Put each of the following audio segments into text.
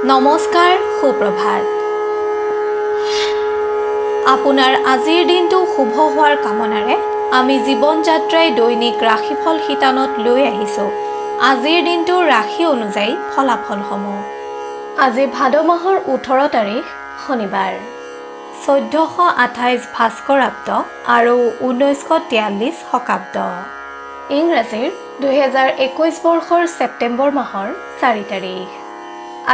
নমস্কাৰ, সুপ্ৰভাত। আপোনাৰ আজিৰ দিনটো শুভ হোৱাৰ কামনাৰে আমি জীৱন যাত্ৰাই দৈনিক ৰাশিফল শিতানত লৈ আহিছোঁ আজিৰ দিনটোৰ ৰাশি অনুযায়ী ফলাফলসমূহ। আজি ভাদ মাহৰ 18 তাৰিখ শনিবাৰ, 1428 ভাস্কৰাব্দ আৰু 1943 শকাব্দ। ইংৰাজীৰ 2021 বৰ্ষৰ ছেপ্টেম্বৰ মাহৰ 4 তাৰিখ।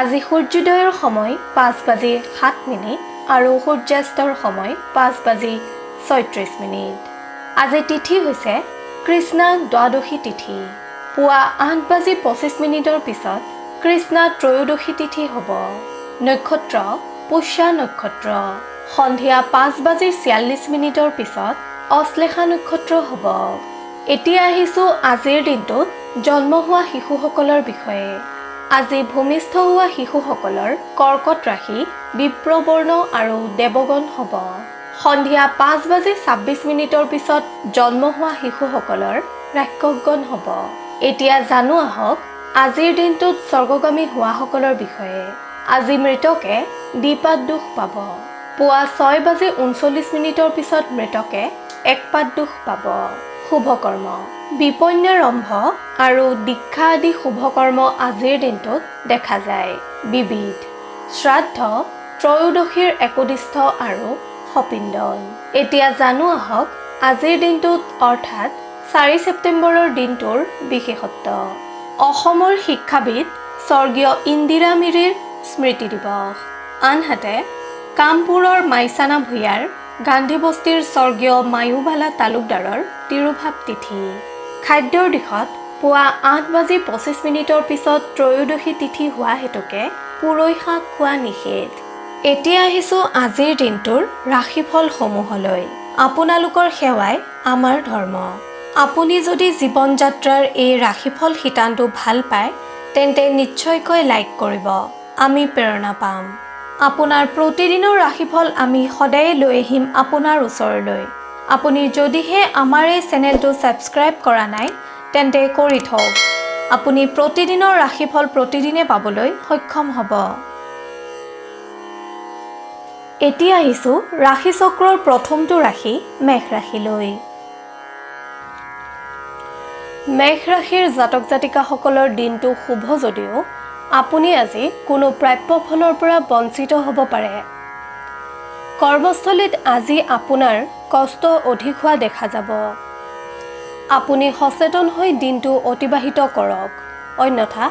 আজি সূৰ্যোদয়ৰ সময় 5:07 আৰু সূৰ্যাস্তৰ সময় 5:34। আজি তিথি হৈছে কৃষ্ণা দ্বাদশী তিথি। পুৱা 8:25 পিছত কৃষ্ণা ত্ৰয়োদশী তিথি হ'ব। নক্ষত্ৰ পুষ্যা নক্ষত্ৰ। সন্ধিয়া 5:46 পিছত অশ্লেষা নক্ষত্ৰ হ'ব। এতিয়া আহিছোঁ আজিৰ দিনটোত জন্ম হোৱা শিশুসকলৰ বিষয়ে। আজি ভূমিষ্ঠ হোৱা শিশুসকলৰ কৰ্কট ৰাশি, বিপ্ৰবৰ্ণ আৰু দেৱগণ হ'ব। সন্ধিয়া 5:26 পিছত জন্ম হোৱা শিশুসকলৰ ৰাক্ষসগণ হ'ব। এতিয়া জানো আহক আজিৰ দিনটোত স্বৰ্গগামী হোৱাসকলৰ বিষয়ে। আজি মৃতকে দ্বিপাদ দোষ পাব। পুৱা 6:39 পিছত মৃতকে একপাদ দোষ পাব। শুভকৰ্ম বিপন্যাৰম্ভ আৰু দীক্ষা আদি শুভকৰ্ম আজিৰ দিনটোত দেখা যায়। বিবিধ শ্ৰাদ্ধ, ত্ৰয়োদশীৰ একদিষ্ঠ আৰু সপিণ্ডন। এতিয়া জানো আহক আজিৰ দিনটোত অৰ্থাৎ 4 ছেপ্টেম্বৰৰ দিনটোৰ বিশেষত্ব। অসমৰ শিক্ষাবিদ স্বৰ্গীয় ইন্দিৰা মিৰিৰ স্মৃতি দিৱস। আনহাতে কামপুৰৰ মাইচানা ভূঞাৰ গান্ধীবস্তিৰ স্বৰ্গীয় মায়ুবালা তালুকদাৰৰ তিৰুভাৱ তিথি। খাদ্যৰ দিশত পুৱা 8:25 পিছত ত্ৰয়োদশী তিথি হোৱা হেতুকে পুৰৈ শাক খোৱা নিষেধ। এতিয়া আহিছোঁ আজিৰ দিনটোৰ ৰাশিফলসমূহলৈ। আপোনালোকৰ সেৱাই আমাৰ ধৰ্ম। আপুনি যদি জীৱন যাত্ৰাৰ এই ৰাশিফল শিতানটো ভাল পায় তেন্তে নিশ্চয়কৈ লাইক কৰিব। আমি প্ৰেৰণা পাম। আপোনাৰ প্ৰতিদিনৰ ৰাশিফল আমি সদায় লৈ আহিম আপোনাৰ ওচৰলৈ। আপুনি যদিহে আমাৰ এই চেনেলটো ছাবস্ক্ৰাইব কৰা নাই তেন্তে কৰি থওক। আপুনি প্ৰতিদিনৰ ৰাশিফল প্ৰতিদিনে পাবলৈ সক্ষম হ'ব। এতিয়া আহিছোঁ ৰাশিচক্ৰৰ প্ৰথমটো ৰাশি মেষ ৰাশিলৈ। মেষ ৰাশিৰ জাতক জাতিকাসকলৰ দিনটো শুভ যদিও আপুনি আজি কোনো প্ৰাপ্য ফলৰ পৰা বঞ্চিত হ'ব পাৰে। কৰ্মস্থলীত আজি আপোনাৰ কষ্ট অধিক হোৱা দেখা যাব। আপুনি সচেতন হৈ দিনটো অতিবাহিত কৰক, অন্যথা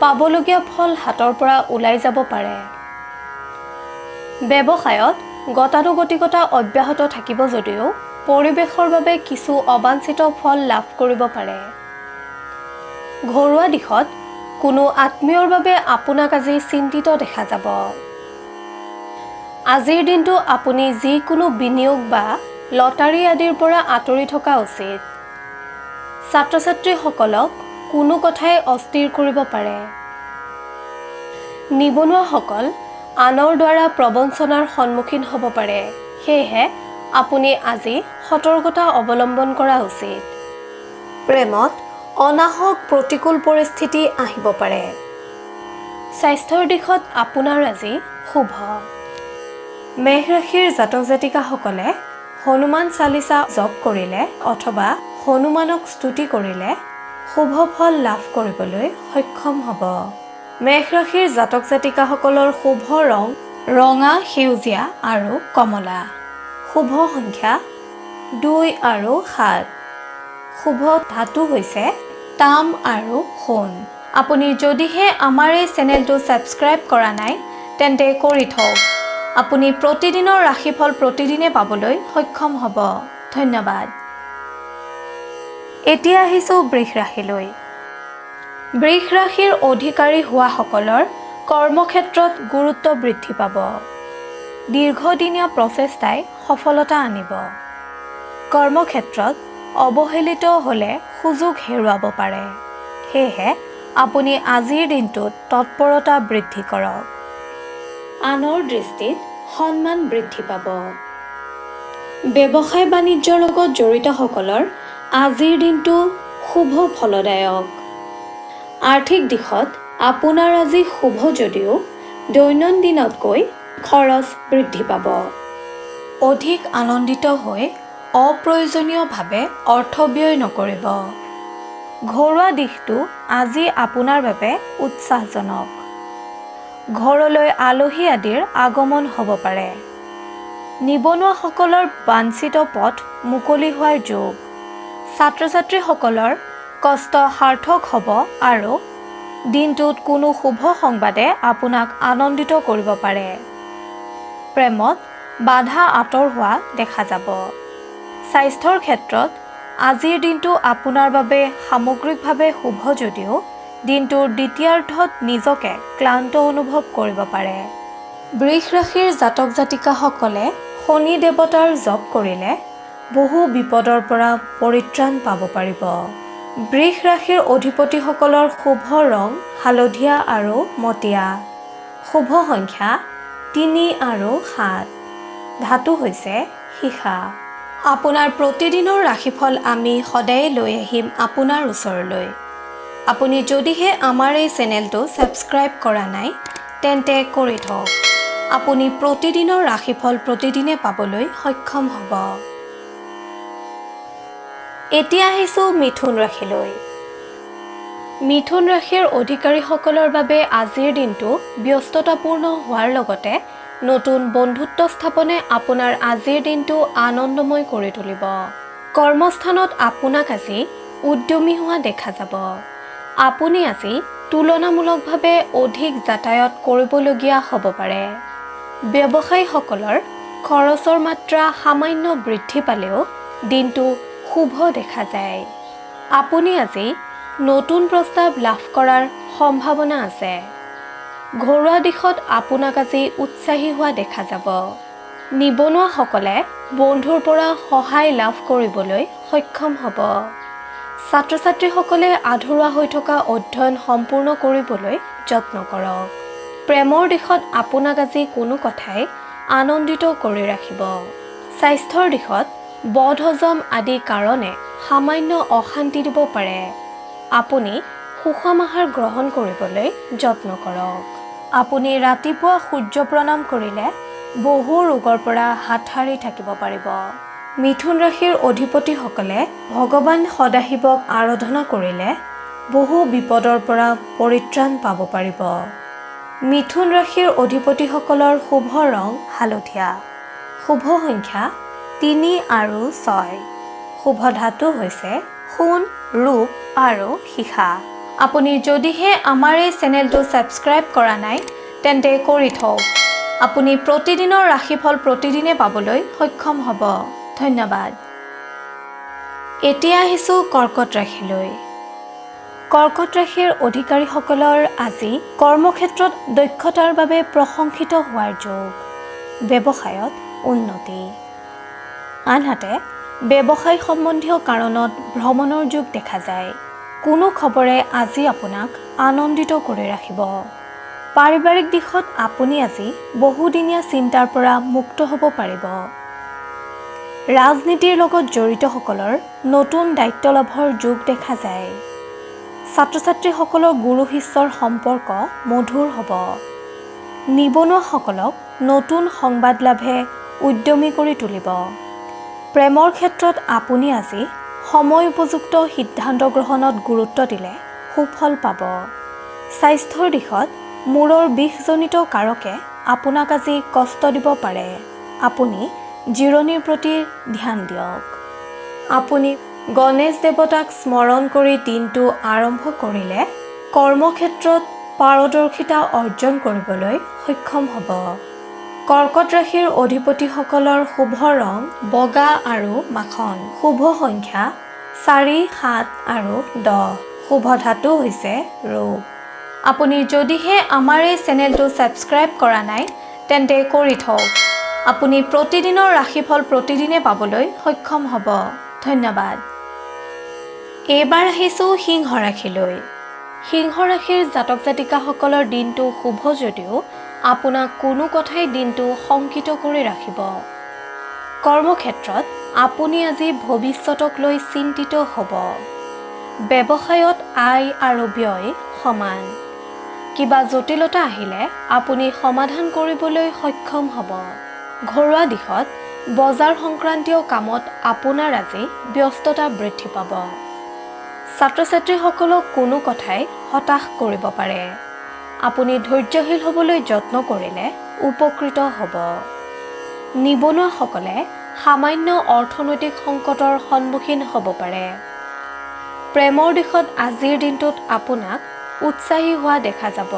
পাবলগীয়া ফল হাতৰ পৰা ওলাই যাব পাৰে। ব্যৱসায়ত গতানুগতিকতা অব্যাহত থাকিব যদিও পৰিৱেশৰ বাবে কিছু অবাঞ্ছিত ফল লাভ কৰিব পাৰে। ঘৰুৱা দিশত কোনো আত্মীয়ৰ বাবে আপোনাক আজি চিন্তিত দেখা যাব। আজিৰ দিনটো আপুনি যিকোনো বিনিয়োগ বা লটাৰী আদিৰ পৰা আঁতৰি থকা উচিত। ছাত্ৰ ছাত্ৰীসকলক কোনো কথাই অস্থিৰ কৰিব পাৰে। নিবনুৱাসকল আনৰ দ্বাৰা প্ৰবঞ্চনাৰ সন্মুখীন হ'ব পাৰে। সেয়েহে আপুনি আজি সতৰ্কতা অৱলম্বন কৰা উচিত। প্ৰেমত অনাহক প্ৰতিকূল পৰিস্থিতি আহিব পাৰে। স্বাস্থ্যৰ দিশত আপোনাৰ আজি শুভ। মেষ ৰাশিৰ জাতক জাতিকাসকলে হনুমান চালিচা জপ কৰিলে অথবা হনুমানক স্তুতি কৰিলে শুভ ফল লাভ কৰিবলৈ সক্ষম হ'ব। মেষ ৰাশিৰ জাতক জাতিকাসকলৰ শুভ ৰং ৰঙা, সেউজীয়া আৰু কমলা। শুভ সংখ্যা 2 আৰু 7। শুভ ধাতু হৈছে তাম আৰু সোণ। আপুনি যদিহে আমাৰ এই চেনেলটো ছাবস্ক্ৰাইব কৰা নাই তেন্তে কৰি থওক। আপুনি প্ৰতিদিনৰ ৰাশিফল প্ৰতিদিনে পাবলৈ সক্ষম হ'ব। ধন্যবাদ। এতিয়া আহিছোঁ বৃষ ৰাশিলৈ। বৃষ ৰাশিৰ অধিকাৰী হোৱাসকলৰ কৰ্মক্ষেত্ৰত গুৰুত্ব বৃদ্ধি পাব। দীৰ্ঘদিনীয়া প্ৰচেষ্টাই সফলতা আনিব। কৰ্মক্ষেত্ৰত অৱহেলিত হ'লে সুযোগ হেৰুৱাব পাৰে। সেয়েহে আপুনি আজিৰ দিনটোত তৎপৰতা বৃদ্ধি কৰক। আনৰ দৃষ্টিত সন্মান বৃদ্ধি পাব। ব্যৱসায় বাণিজ্যৰ লগত জড়িতসকলৰ আজিৰ দিনটো শুভ ফলদায়ক। আৰ্থিক দিশত আপোনাৰ আজি শুভ যদিও দৈনন্দিনতকৈ খৰচ বৃদ্ধি পাব। অধিক আনন্দিত হৈ অপ্ৰয়োজনীয়ভাৱে অৰ্থ ব্যয় নকৰিব। ঘৰুৱা দিশটো আজি আপোনাৰ বাবে উৎসাহজনক। ঘৰলৈ আলহী আদিৰ আগমন হ'ব পাৰে। নিবনুৱাসকলৰ বাঞ্ছিত পথ মুকলি হোৱাৰ যোগ। ছাত্ৰ-ছাত্ৰীসকলৰ কষ্ট সাৰ্থক হ'ব আৰু দিনটোত কোনো শুভ সংবাদে আপোনাক আনন্দিত কৰিব পাৰে। প্ৰেমত বাধা আঁতৰ হোৱা দেখা যাব। স্বাস্থ্যৰ ক্ষেত্ৰত আজিৰ দিনটো আপোনাৰ বাবে সামগ্ৰিকভাৱে শুভ যদিও দিনটোৰ দ্বিতীয়াৰ্ধত নিজকে ক্লান্ত অনুভৱ কৰিব পাৰে। বৃষ ৰাশিৰ জাতক জাতিকাসকলে শনি দেৱতাৰ জপ কৰিলে বহু বিপদৰ পৰা পৰিত্ৰাণ পাব পাৰিব। বৃষ ৰাশিৰ অধিপতিসকলৰ শুভ ৰং হালধীয়া আৰু মটীয়া। শুভ সংখ্যা 3 আৰু 7। ধাতু হৈছে সীসা। আপোনাৰ প্ৰতিদিনৰ ৰাশিফল আমি সদায় লৈ আহিম আপোনাৰ ওচৰলৈ। আপুনি যদিহে আমাৰ এই চেনেলটো ছাবস্ক্ৰাইব কৰা নাই তেন্তে কৰি থওক। আপুনি প্ৰতিদিনৰ ৰাশিফল প্ৰতিদিনে পাবলৈ সক্ষম হ'ব। এতিয়া আহিছোঁ মিথুন ৰাশিলৈ। মিথুন ৰাশিৰ অধিকাৰীসকলৰ বাবে আজিৰ দিনটো ব্যস্ততাপূৰ্ণ হোৱাৰ লগতে নতুন বন্ধুত্ব স্থাপনে আপোনাৰ আজিৰ দিনটো আনন্দময় কৰি তুলিব। কৰ্মস্থানত আপোনাক আজি উদ্যমী হোৱা দেখা যাব। আপুনি আজি তুলনামূলকভাৱে অধিক যাতায়াত কৰিবলগীয়া হ'ব পাৰে। ব্যৱসায়ীসকলৰ খৰচৰ মাত্ৰা সামান্য বৃদ্ধি পালেও দিনটো শুভ দেখা যায়। আপুনি আজি নতুন প্ৰস্তাৱ লাভ কৰাৰ সম্ভাৱনা আছে। ঘৰুৱা দিশত আপোনাক আজি উৎসাহী হোৱা দেখা যাব। নিবনুৱাসকলে বন্ধুৰ পৰা সহায় লাভ কৰিবলৈ সক্ষম হ'ব। ছাত্ৰ-ছাত্ৰীসকলে আধৰুৱা হৈ থকা অধ্যয়ন সম্পূৰ্ণ কৰিবলৈ যত্ন কৰক। প্ৰেমৰ দিশত আপোনাক আজি কোনো কথাই আনন্দিত কৰি ৰাখিব। স্বাস্থ্যৰ দিশত বদহজম আদি কাৰণে সামান্য অশান্তি দিব পাৰে। আপুনি সুষম আহাৰ গ্ৰহণ কৰিবলৈ যত্ন কৰক। আপুনি ৰাতিপুৱা সূৰ্য প্ৰণাম কৰিলে বহু ৰোগৰ পৰা হাত সাৰি থাকিব পাৰিব। মিথুন ৰাশিৰ অধিপতিসকলে ভগৱান সদাশিৱক আৰাধনা কৰিলে বহু বিপদৰ পৰা পৰিত্ৰাণ পাব পাৰিব। মিথুন ৰাশিৰ অধিপতিসকলৰ শুভ ৰং হালধীয়া। শুভ সংখ্যা 3 আৰু 6। শুভ ধাতু হৈছে সোণ, ৰূপ আৰু সীসা। আপুনি যদিহে আমাৰ এই চেনেলটো ছাবস্ক্ৰাইব কৰা নাই তেন্তে কৰি থওক। আপুনি প্ৰতিদিনৰ ৰাশিফল প্ৰতিদিনে পাবলৈ সক্ষম হ'ব। ধন্যবাদ। এতিয়া আহিছোঁ কৰ্কট ৰাশিলৈ। কৰ্কট ৰাশিৰ অধিকাৰীসকলৰ আজি কৰ্মক্ষেত্ৰত দক্ষতাৰ বাবে প্ৰশংসিত হোৱাৰ যোগ। ব্যৱসায়ত উন্নতি। আনহাতে ব্যৱসায় সম্বন্ধীয় কাৰণত ভ্ৰমণৰ যোগ দেখা যায়। কোনো খবৰে আজি আপোনাক আনন্দিত কৰি ৰাখিব। পাৰিবাৰিক দিশত আপুনি আজি বহুদিনীয়া চিন্তাৰ পৰা মুক্ত হ'ব পাৰিব। ৰাজনীতিৰ লগত জড়িতসকলৰ নতুন দায়িত্ব লাভৰ যোগ দেখা যায়। ছাত্ৰ-ছাত্ৰীসকলৰ গুৰু শিষ্যৰ সম্পৰ্ক মধুৰ হ'ব। নিবনুৱাসকলক নতুন সংবাদ লাভে উদ্যমী কৰি তুলিব। প্ৰেমৰ ক্ষেত্ৰত আপুনি আজি সময় উপযুক্ত সিদ্ধান্ত গ্ৰহণত গুৰুত্ব দিলে সুফল পাব। স্বাস্থ্যৰ দিশত মূৰৰ বিষজনিত কাৰকে আপোনাক আজি কষ্ট দিব পাৰে। আপুনি জিৰণিৰ প্ৰতি ধ্যান দিয়ক। আপুনি গণেশ দেৱতাক স্মৰণ কৰি দিনটো আৰম্ভ কৰিলে কৰ্মক্ষেত্ৰত পাৰদৰ্শিতা অৰ্জন কৰিবলৈ সক্ষম হ'ব। কৰ্কট ৰাশিৰ অধিপতিসকলৰ শুভ ৰং বগা আৰু মাখন। শুভ সংখ্যা 4, 7 আৰু 10। শুভ ধাতু হৈছে ৰূপ। আপুনি যদিহে আমাৰ এই চেনেলটো ছাবস্ক্ৰাইব কৰা নাই তেন্তে কৰি থওক। আপুনি প্ৰতিদিনৰ ৰাশিফল প্ৰতিদিনে পাবলৈ সক্ষম হ'ব। ধন্যবাদ। এইবাৰ আহিছোঁ সিংহ ৰাশিলৈ। সিংহ ৰাশিৰ জাতক জাতিকাসকলৰ দিনটো শুভ যদিও আপোনাক কোনো কথাই দিনটো শংকিত কৰি ৰাখিব। কৰ্মক্ষেত্ৰত আপুনি আজি ভৱিষ্যতক লৈ চিন্তিত হ'ব। ব্যৱসায়ত আয় আৰু ব্যয় সমান। কিবা জটিলতা আহিলে আপুনি সমাধান কৰিবলৈ সক্ষম হ'ব। ঘৰুৱা দিশত বজাৰ সংক্ৰান্তীয় কামত আপোনাৰ আজি ব্যস্ততা বৃদ্ধি পাব। ছাত্ৰ-ছাত্ৰীসকলক কোনো কথাই হতাশ কৰিব পাৰে। আপুনি ধৈৰ্যশীল হ'বলৈ যত্ন কৰিলে উপকৃত হ'ব। নিবনুৱাসকলে সামান্য অৰ্থনৈতিক সংকটৰ সন্মুখীন হ'ব পাৰে। প্ৰেমৰ দিশত আজিৰ দিনটোত আপোনাক উৎসাহী হোৱা দেখা যাব।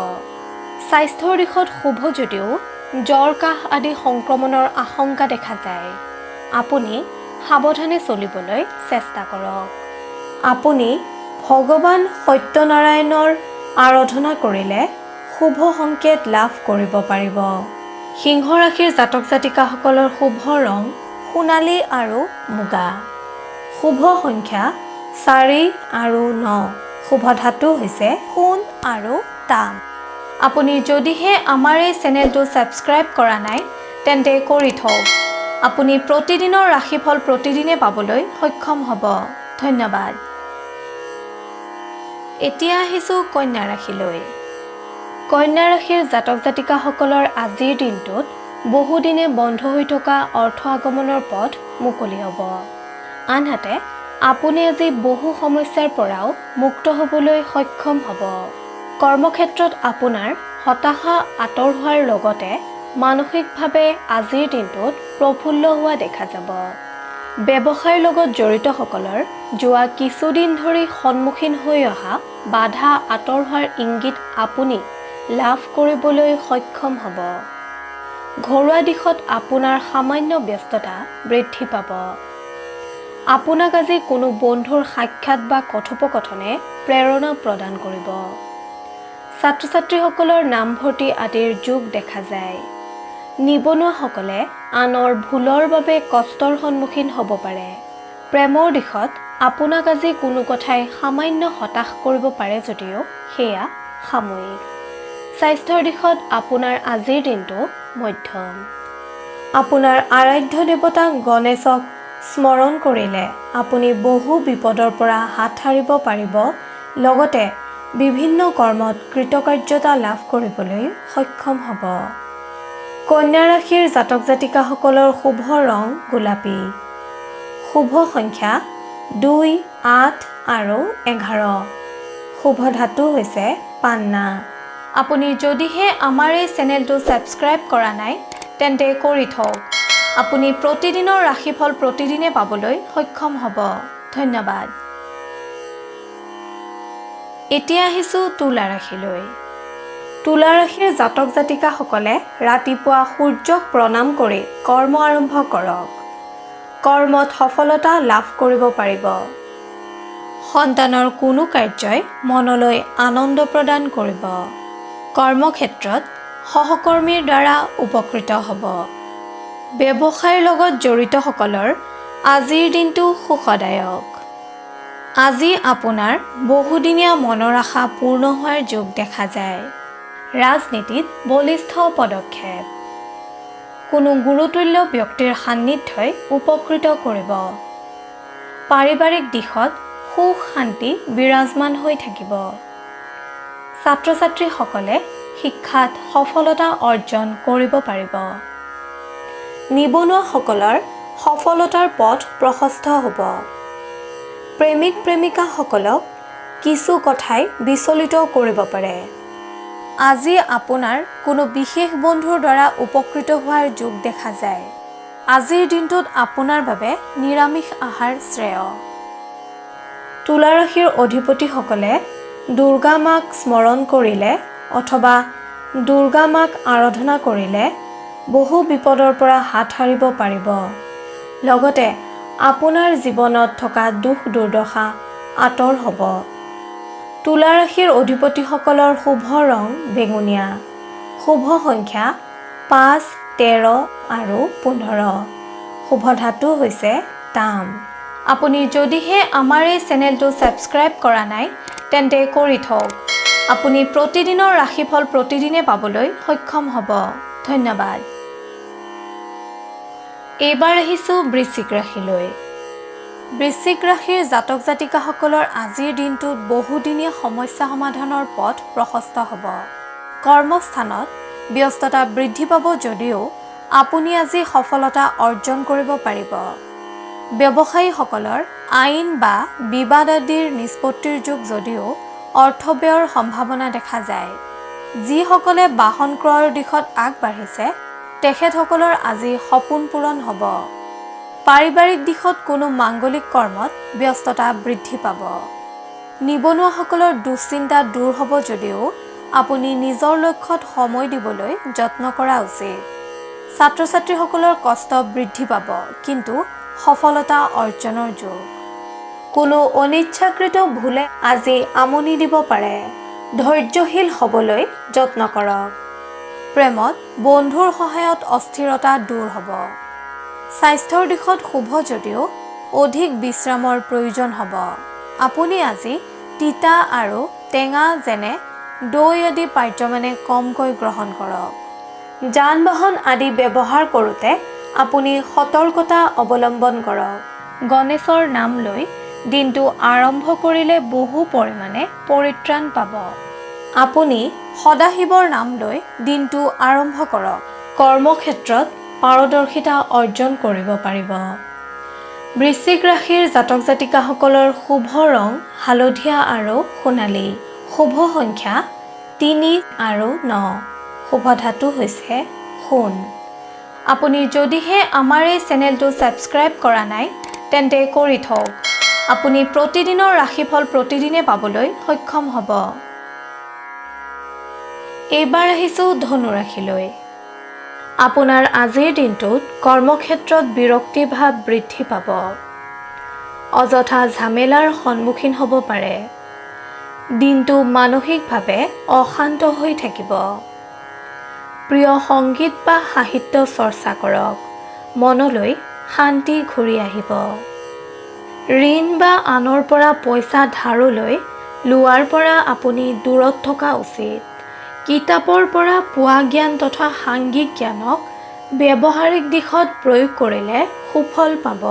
স্বাস্থ্যৰ দিশত শুভ যদিও জ্বৰ কাহ আদি সংক্ৰমণৰ আশংকা দেখা যায়। আপুনি সাৱধানে চলিবলৈ চেষ্টা কৰক। আপুনি ভগৱান সত্যনাৰায়ণৰ আৰাধনা কৰিলে শুভ সংকেত লাভ কৰিব পাৰিব। সিংহ ৰাশিৰ জাতক জাতিকাসকলৰ শুভ ৰং সোণালী আৰু মুগা। শুভ সংখ্যা 4 আৰু 9। শুভ ধাতু হৈছে সোণ আৰু তাম। আপুনি যদিহে আমাৰ এই চেনেলটো ছাবস্ক্ৰাইব কৰা নাই তেন্তে কৰি থওক। আপুনি প্ৰতিদিনৰ ৰাশিফল প্ৰতিদিনে পাবলৈ সক্ষম হ'ব। ধন্যবাদ। এতিয়া আহিছোঁ কন্যা ৰাশিলৈ। কন্যা ৰাশিৰ জাতক জাতিকাসকলৰ আজিৰ দিনটোত বহুদিনে বন্ধ হৈ থকা অৰ্থ আগমনৰ পথ মুকলি হ'ব। আনহাতে আপুনি আজি বহু সমস্যাৰ পৰাও মুক্ত হ'বলৈ সক্ষম হ'ব। কৰ্মক্ষেত্ৰত আপোনাৰ হতাশা আঁতৰ হোৱাৰ লগতে মানসিকভাৱে আজিৰ দিনটোত প্ৰফুল্ল হোৱা দেখা যাব। ব্যৱসায়ৰ লগত জড়িতসকলৰ যোৱা কিছুদিন ধৰি সন্মুখীন হৈ অহা বাধা আঁতৰ হোৱাৰ ইংগিত আপুনি লাভ কৰিবলৈ সক্ষম হ'ব। ঘৰুৱা দিশত আপোনাৰ সামান্য ব্যস্ততা বৃদ্ধি পাব। আপোনাক আজি কোনো বন্ধুৰ সাক্ষাৎ বা কথোপকথনে প্ৰেৰণা প্ৰদান কৰিব। ছাত্ৰ-ছাত্ৰীসকলৰ নামভৰ্তি আদিৰ যোগ দেখা যায়। নিবনুৱাসকলে আনৰ ভুলৰ বাবে কষ্টৰ সন্মুখীন হ'ব পাৰে। প্ৰেমৰ দিশত আপোনাক আজি কোনো কথাই সামান্য হতাশ কৰিব পাৰে যদিও সেয়া সাময়িক। স্বাস্থ্যৰ দিশত আপোনাৰ আজিৰ দিনটো মধ্যম। আপোনাৰ আৰাধ্য দেৱতা গণেশক স্মৰণ কৰিলে আপুনি বহু বিপদৰ পৰা হাত সাৰিব পাৰিব। লগতে বিভিন্ন কৰ্মত কৃতকাৰ্যতা লাভ কৰিবলৈ সক্ষম হ'ব। কন্যা ৰাশিৰ জাতক জাতিকাসকলৰ শুভ ৰং গোলাপী। শুভ সংখ্যা 2, 8 আৰু 11। শুভ ধাতু হৈছে পান্না। আপুনি যদিহে আমাৰ এই চেনেলটো ছাবস্ক্ৰাইব কৰা নাই তেন্তে কৰি থওক। আপুনি প্ৰতিদিনৰ ৰাশিফল প্ৰতিদিনে পাবলৈ সক্ষম হ'ব। ধন্যবাদ। এতিয়া আহিছোঁ তুলা ৰাশিলৈ। তুলা ৰাশিৰ জাতক জাতিকাসকলে ৰাতিপুৱা সূৰ্যক প্ৰণাম কৰি কৰ্ম আৰম্ভ কৰক। কৰ্মত সফলতা লাভ কৰিব পাৰিব। সন্তানৰ কোনো কাৰ্যই মনলৈ আনন্দ প্ৰদান কৰিব। কৰ্মক্ষেত্ৰত সহকৰ্মীৰ দ্বাৰা উপকৃত হ'ব। ব্যৱসায়ৰ লগত জড়িতসকলৰ আজিৰ দিনটো সুখদায়ক। আজি আপোনাৰ বহুদিনীয়া মনৰ আশা পূৰ্ণ হোৱাৰ যোগ দেখা যায়। ৰাজনীতিত বলিষ্ঠ পদক্ষেপ। কোনো গুৰুতুল্য ব্যক্তিৰ সান্নিধ্যই উপকৃত কৰিব। পাৰিবাৰিক দিশত সুখ শান্তি বিৰাজমান হৈ থাকিব। ছাত্ৰ-ছাত্ৰীসকলে শিক্ষাত সফলতা অৰ্জন কৰিব পাৰিব। নিবনুৱাসকলৰ সফলতাৰ পথ প্ৰশস্ত হ'ব। প্ৰেমিক প্ৰেমিকাসকলক কিছু কথাই বিচলিত কৰিব পাৰে। আজি আপোনাৰ কোনো বিশেষ বন্ধুৰ দ্বাৰা উপকৃত হোৱাৰ যোগ দেখা যায়। আজিৰ দিনটোত আপোনাৰ বাবে নিৰামিষ আহাৰ শ্ৰেয়। তুলা ৰাশিৰ অধিপতিসকলে দুৰ্গা মাক স্মৰণ কৰিলে অথবা দুৰ্গা মাক আৰাধনা কৰিলে বহু বিপদৰ পৰা হাত সাৰিব পাৰিব। লগতে আপোনাৰ জীৱনত থকা দুখ দুৰ্দশা আঁতৰ হ'ব। তুলা ৰাশিৰ অধিপতিসকলৰ শুভ ৰং বেঙুনীয়া। শুভ সংখ্যা 5, 13 আৰু 15। শুভ ধাতু হৈছে তাম। আপুনি যদিহে আমাৰ এই চেনেলটো ছাবস্ক্ৰাইব কৰা নাই তেন্তে কৰি থওক। আপুনি প্ৰতিদিনৰ ৰাশিফল প্ৰতিদিনে পাবলৈ সক্ষম হ'ব। ধন্যবাদ। এইবাৰ আহিছোঁ বৃশ্চিক ৰাশিলৈ। বৃশ্চিক ৰাশিৰ জাতক জাতিকাসকলৰ আজিৰ দিনটোত বহুদিনীয়া সমস্যা সমাধানৰ পথ প্ৰশস্ত হ'ব। কৰ্মস্থানত ব্যস্ততা বৃদ্ধি পাব যদিও আপুনি আজি সফলতা অৰ্জন কৰিব পাৰিব। ব্যৱসায়ীসকলৰ আইন বা বিবাদ আদিৰ নিষ্পত্তিৰ যুগ যদিও অৰ্থব্যয়ৰ সম্ভাৱনা দেখা যায়। যিসকলে বাহন ক্ৰয়ৰ দিশত আগবাঢ়িছে তেখেতসকলৰ আজি সপোন পূৰণ হ'ব। পাৰিবাৰিক দিশত কোনো মাংগলিক কৰ্মত ব্যস্ততা বৃদ্ধি পাব। নিবনুৱাসকলৰ দুশ্চিন্তা দূৰ হ'ব যদিও আপুনি নিজৰ লক্ষ্যত সময় দিবলৈ যত্ন কৰা উচিত। ছাত্ৰ-ছাত্ৰীসকলৰ কষ্ট বৃদ্ধি পাব কিন্তু সফলতা অৰ্জনৰ যুগ। কোনো অনিচ্ছাকৃত ভুলে আজি আমনি দিব পাৰে। ধৈৰ্যশীল হ'বলৈ যত্ন কৰক। প্ৰেমত বন্ধুৰ সহায়ত অস্থিৰতা দূৰ হ'ব। স্বাস্থ্যৰ দিশত শুভ যদিও অধিক বিশ্ৰামৰ প্ৰয়োজন হ'ব। আপুনি আজি তিতা আৰু টেঙা যেনে দৈ আদি পাৰ্যমানে কমকৈ গ্ৰহণ কৰক। যান-বাহন আদি ব্যৱহাৰ কৰোঁতে আপুনি সতৰ্কতা অৱলম্বন কৰক। গণেশৰ নাম লৈ দিনটো আৰম্ভ কৰিলে বহু পৰিমাণে পৰিত্ৰাণ পাব। আপুনি সদাশিৱৰ নাম লৈ দিনটো আৰম্ভ কৰক। কৰ্মক্ষেত্ৰত পাৰদৰ্শিতা অৰ্জন কৰিব পাৰিব। বৃশ্চিক ৰাশিৰ জাতক জাতিকাসকলৰ শুভ ৰং হালধীয়া আৰু সোণালী। শুভ সংখ্যা 3 আৰু 9। শুভ ধাতু হৈছে সোণ। আপুনি যদিহে আমাৰ এই চেনেলটো ছাবস্ক্ৰাইব কৰা নাই তেন্তে কৰি থওক। আপুনি প্ৰতিদিনৰ ৰাশিফল প্ৰতিদিনে পাবলৈ সক্ষম হ'ব। এইবাৰ আহিছোঁ ধনু ৰাশিলৈ। আপোনাৰ আজিৰ দিনটোত কৰ্মক্ষেত্ৰত বিৰক্তি ভাৱ বৃদ্ধি পাব। অযথা ঝামেলাৰ সন্মুখীন হ'ব পাৰে। দিনটো মানসিকভাৱে অশান্ত হৈ থাকিব। প্ৰিয় সংগীত বা সাহিত্য চৰ্চা কৰক। মনলৈ শান্তি ঘূৰি আহিব। ঋণ বা আনৰ পৰা পইচা ধাৰলৈ লোৱাৰ পৰা আপুনি দূৰত থকা উচিত। কিতাপৰ পৰা পোৱা জ্ঞান তথা সাংঘিক জ্ঞানক ব্যৱহাৰিক দিশত প্ৰয়োগ কৰিলে সুফল পাব।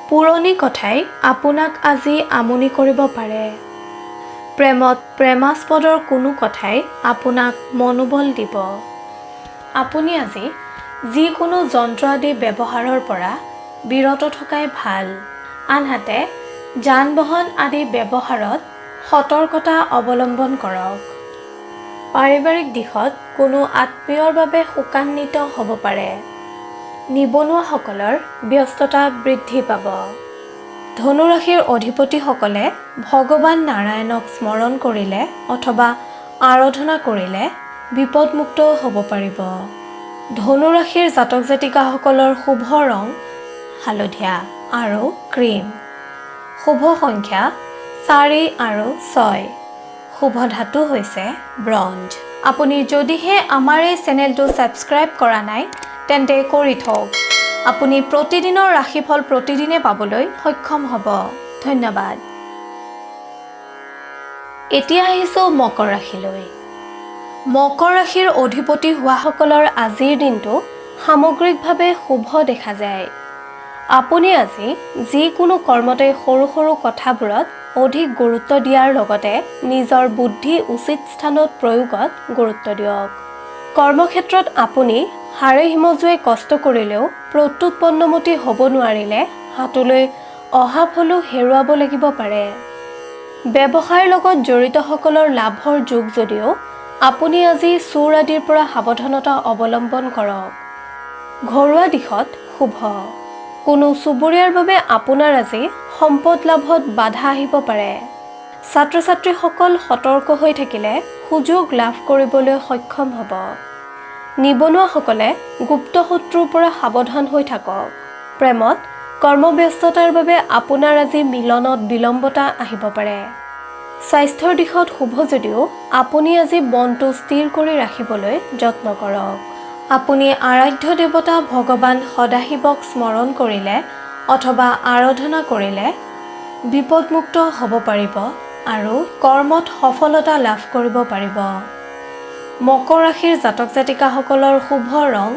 পুৰণি কথাই আপোনাক আজি আমনি কৰিব পাৰে। প্ৰেমত প্ৰেমাস্পদৰ কোনো কথাই আপোনাক মনোবল দিব। আপুনি আজি যিকোনো যন্ত্ৰ আদি ব্যৱহাৰৰ পৰা বিৰত থকাই ভাল। আনহাতে যান-বাহন আদি ব্যৱহাৰত সতৰ্কতা অৱলম্বন কৰক। পাৰিবাৰিক দিশত কোনো আত্মীয়ৰ বাবে শোকান্বিত হ'ব পাৰে। নিবনুৱাসকলৰ ব্যস্ততা বৃদ্ধি পাব। ধনুৰাশিৰ অধিপতিসকলে ভগৱান নাৰায়ণক স্মৰণ কৰিলে অথবা আৰাধনা কৰিলে বিপদমুক্ত হ'ব পাৰিব। ধনুৰাশিৰ জাতক জাতিকাসকলৰ শুভ ৰং হালধীয়া আৰু ক্ৰীম। শুভ সংখ্যা 4 আৰু 6। শুভ ধাতু হৈছে ব্ৰঞ্জ। আপুনি যদিহে আমাৰ এই চেনেলটো ছাবস্ক্ৰাইব কৰা নাই তেন্তে কৰি থওক। আপুনি প্ৰতিদিনৰ ৰাশিফল প্ৰতিদিনে পাবলৈ সক্ষম হ'ব। ধন্যবাদ। এতিয়া আহিছোঁ মকৰ ৰাশিলৈ। মকৰ ৰাশিৰ অধিপতি হোৱাসকলৰ আজিৰ দিনটো সামগ্ৰিকভাৱে শুভ দেখা যায়। আপুনি আজি যিকোনো কৰ্মতে সৰু সৰু কথাবোৰত অধিক গুৰুত্ব দিয়াৰ লগতে নিজৰ বুদ্ধি উচিত স্থানত প্ৰয়োগত গুৰুত্ব দিয়ক। কৰ্মক্ষেত্ৰত আপুনি হাড়ে হিমজুৱে কষ্ট কৰিলেও প্ৰত্যুৎপন্নমতি হ'ব নোৱাৰিলে হাতলৈ অহা ফলো হেৰুৱাব লাগিব পাৰে। ব্যৱসায়ৰ লগত জড়িতসকলৰ লাভৰ যুগ যদিও আপুনি আজি চোৰ আদিৰ পৰা সাৱধানতা অৱলম্বন কৰক। ঘৰুৱা দিশত শুভ। কোনো চুবুৰীয়াৰ বাবে আপোনাৰ আজি সম্পদ লাভত বাধা আহিব পাৰে। ছাত্ৰ-ছাত্ৰীসকল সতৰ্ক হৈ থাকিলে সুযোগ লাভ কৰিবলৈ সক্ষম হ'ব। নিবনুৱাসকলে গুপ্ত শত্ৰুৰ পৰা সাৱধান হৈ থাকক। প্ৰেমত কৰ্মব্যস্ততাৰ বাবে আপোনাৰ আজি মিলনত বিলম্বতা আহিব পাৰে। স্বাস্থ্যৰ দিশত শুভ যদিও আপুনি আজি মনটো স্থিৰ কৰি ৰাখিবলৈ যত্ন কৰক। আপুনি আৰাধ্য দেৱতা ভগৱান সদাশিৱক স্মৰণ কৰিলে অথবা আৰাধনা কৰিলে বিপদমুক্ত হ'ব পাৰিব আৰু কৰ্মত সফলতা লাভ কৰিব পাৰিব। মকৰ ৰাশিৰ জাতক জাতিকাসকলৰ শুভ ৰং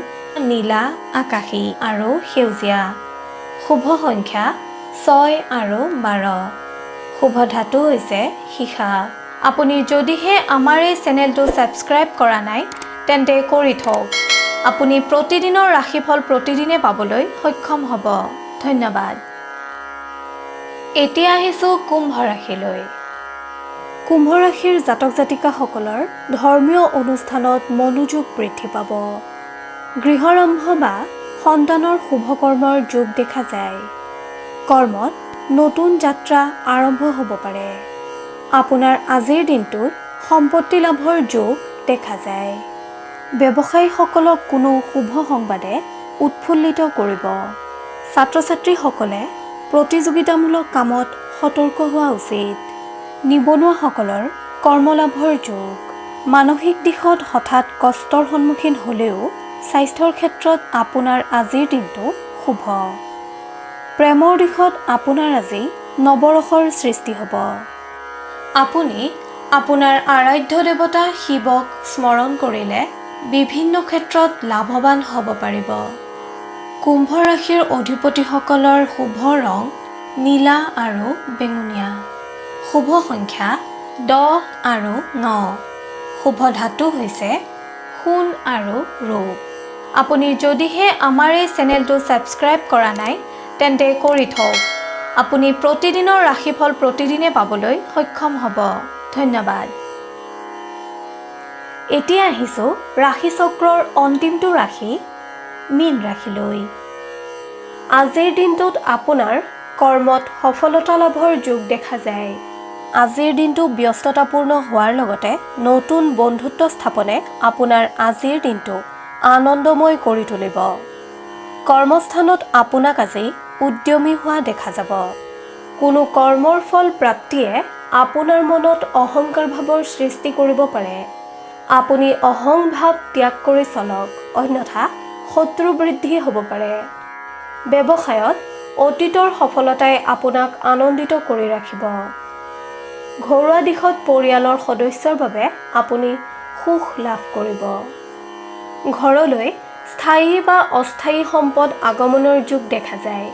নীলা, আকাশী আৰু সেউজীয়া। শুভ সংখ্যা 6 আৰু 12। শুভ ধাতু হৈছে সীসা। আপুনি যদিহে আমাৰ এই চেনেলটো ছাবস্ক্ৰাইব কৰা নাই তেন্তে কৰি থওক। আপুনি প্ৰতিদিনৰ ৰাশিফল প্ৰতিদিনে পাবলৈ সক্ষম হ'ব। ধন্যবাদ। এতিয়া আহিছোঁ কুম্ভ ৰাশিলৈ। কুম্ভ ৰাশিৰ জাতক জাতিকাসকলৰ ধৰ্মীয় অনুষ্ঠানত মনোযোগ বৃদ্ধি পাব। গৃহাৰম্ভ বা সন্তানৰ শুভকৰ্মৰ যোগ দেখা যায়। কৰ্মত নতুন যাত্ৰা আৰম্ভ হ'ব পাৰে। আপোনাৰ আজিৰ দিনটোত সম্পত্তি লাভৰ যোগ দেখা যায়। ব্যৱসায়ীসকলক কোনো শুভ সংবাদে উৎফুল্লিত কৰিব। ছাত্ৰ ছাত্ৰীসকলে প্ৰতিযোগিতামূলক কামত সতৰ্ক হোৱা উচিত। নিবনুৱাসকলৰ কৰ্মলাভৰ যোগ। মানসিক দিশত হঠাৎ কষ্টৰ সন্মুখীন হ'লেও স্বাস্থ্যৰ ক্ষেত্ৰত আপোনাৰ আজিৰ দিনটো শুভ। প্ৰেমৰ দিশত আপোনাৰ আজি নৱৰসৰ সৃষ্টি হ'ব। আপুনি আপোনাৰ আৰাধ্য দেৱতা শিৱক স্মৰণ কৰিলে বিভিন্ন ক্ষেত্ৰত লাভৱান হ'ব পাৰিব। কুম্ভ ৰাশিৰ অধিপতিসকলৰ শুভ ৰং নীলা আৰু বেঙুনীয়া। শুভ সংখ্যা 10 আৰু 9। শুভ ধাতু হৈছে সোণ আৰু ৰূপ। আপুনি যদিহে আমাৰ এই চেনেলটো ছাবস্ক্ৰাইব কৰা নাই তেন্তে কৰি থওক। আপুনি প্ৰতিদিনৰ ৰাশিফল প্ৰতিদিনে পাবলৈ সক্ষম হ'ব। ধন্যবাদ। এতিয়া আহিছোঁ ৰাশিচক্ৰৰ অন্তিমটো ৰাশি মীন ৰাশিলৈ। আজিৰ দিনটোত আপোনাৰ কৰ্মত সফলতা লাভৰ যোগ দেখা যায়। আজিৰ দিনটো ব্যস্ততাপূৰ্ণ হোৱাৰ লগতে নতুন বন্ধুত্ব স্থাপনে আপোনাৰ আজিৰ দিনটো আনন্দময় কৰি তুলিব। কৰ্মস্থানত আপোনাক আজি উদ্যমী হোৱা দেখা যাব। কোনো কৰ্মৰ ফল প্ৰাপ্তিয়ে আপোনাৰ মনত অহংকাৰ ভাৱৰ সৃষ্টি কৰিব পাৰে। আপুনি অহংভাৱ ত্যাগ কৰি চলক, অন্যথা শত্ৰু বৃদ্ধি হ'ব পাৰে। ব্যৱসায়ত অতীতৰ সফলতাই আপোনাক আনন্দিত কৰি ৰাখিব। ঘৰুৱা দিশত পৰিয়ালৰ সদস্যৰ বাবে আপুনি সুখ লাভ কৰিব। ঘৰলৈ স্থায়ী বা অস্থায়ী সম্পদ আগমনৰ যোগ দেখা যায়।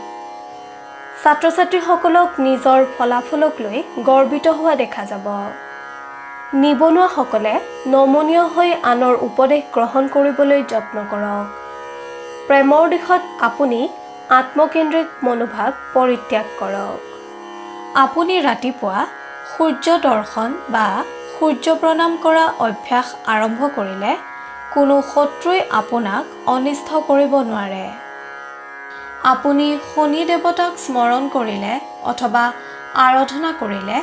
ছাত্ৰ ছাত্ৰীসকলক নিজৰ ফলাফলক লৈ গৰ্বিত হোৱা দেখা যাব। নিবনুৱাসকলে নমনীয় হৈ আনৰ উপদেশ গ্ৰহণ কৰিবলৈ যত্ন কৰক। প্ৰেমৰ দিশত আপুনি আত্মকেন্দ্ৰিক মনোভাৱ পৰিত্যাগ কৰক। আপুনি ৰাতিপুৱা সূৰ্য দৰ্শন বা সূৰ্য প্ৰণাম কৰা অভ্যাস আৰম্ভ কৰিলে কোনো শত্ৰুৱে আপোনাক অনিষ্ট কৰিব নোৱাৰে। আপুনি শনি দেৱতাক স্মৰণ কৰিলে অথবা আৰাধনা কৰিলে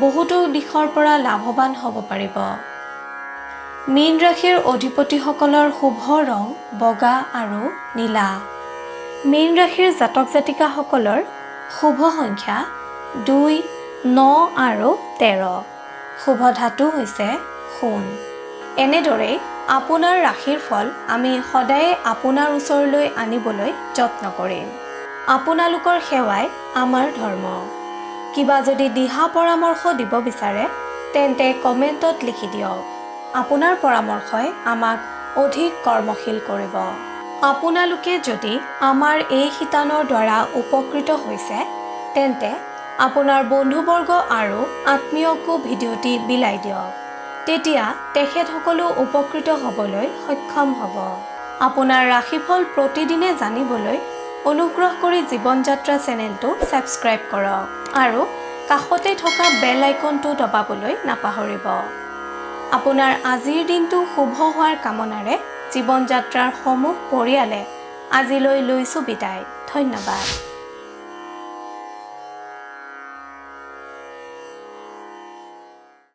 বহুতো দিশৰ পৰা লাভৱান হ'ব পাৰিব। মীন ৰাশিৰ অধিপতিসকলৰ শুভ ৰং বগা আৰু নীলা। মীন ৰাশিৰ জাতক জাতিকাসকলৰ শুভ সংখ্যা 2, 9 আৰু 13। শুভ ধাতু হৈছে সোণ। এনেদৰেই আপোনাৰ ৰাশিৰ ফল আমি সদায়ে আপোনাৰ ওচৰলৈ আনিবলৈ যত্ন কৰিম। আপোনালোকৰ সেৱাই আমাৰ ধৰ্ম। কিবা যদি দিহা পৰামৰ্শ দিব বিচাৰে তেন্তে কমেণ্টত লিখি দিয়ক। আপোনাৰ পৰামৰ্শই আমাক অধিক কৰ্মশীল কৰিব। আপোনালোকে যদি আমাৰ এই শিতানৰ দ্বাৰা উপকৃত হৈছে তেন্তে আপোনাৰ বন্ধুবৰ্গ আৰু আত্মীয়কো ভিডিঅ'টি বিলাই দিয়ক। তেতিয়া তেখেতসকলো উপকৃত হ'বলৈ সক্ষম হ'ব। আপোনাৰ ৰাশিফল প্ৰতিদিনে জানিবলৈ অনুগ্ৰহ কৰি জীৱন যাত্ৰা চেনেলটো ছাবস্ক্ৰাইব কৰক আৰু কাষতে থকা বেল আইকনটো দবাবলৈ নাপাহৰিব। আপোনাৰ আজিৰ দিনটো শুভ হোৱাৰ কামনাৰে জীৱন যাত্ৰাৰ সমূহ পৰিয়ালে আজিলৈ লৈছোঁ বিদায়। ধন্যবাদ।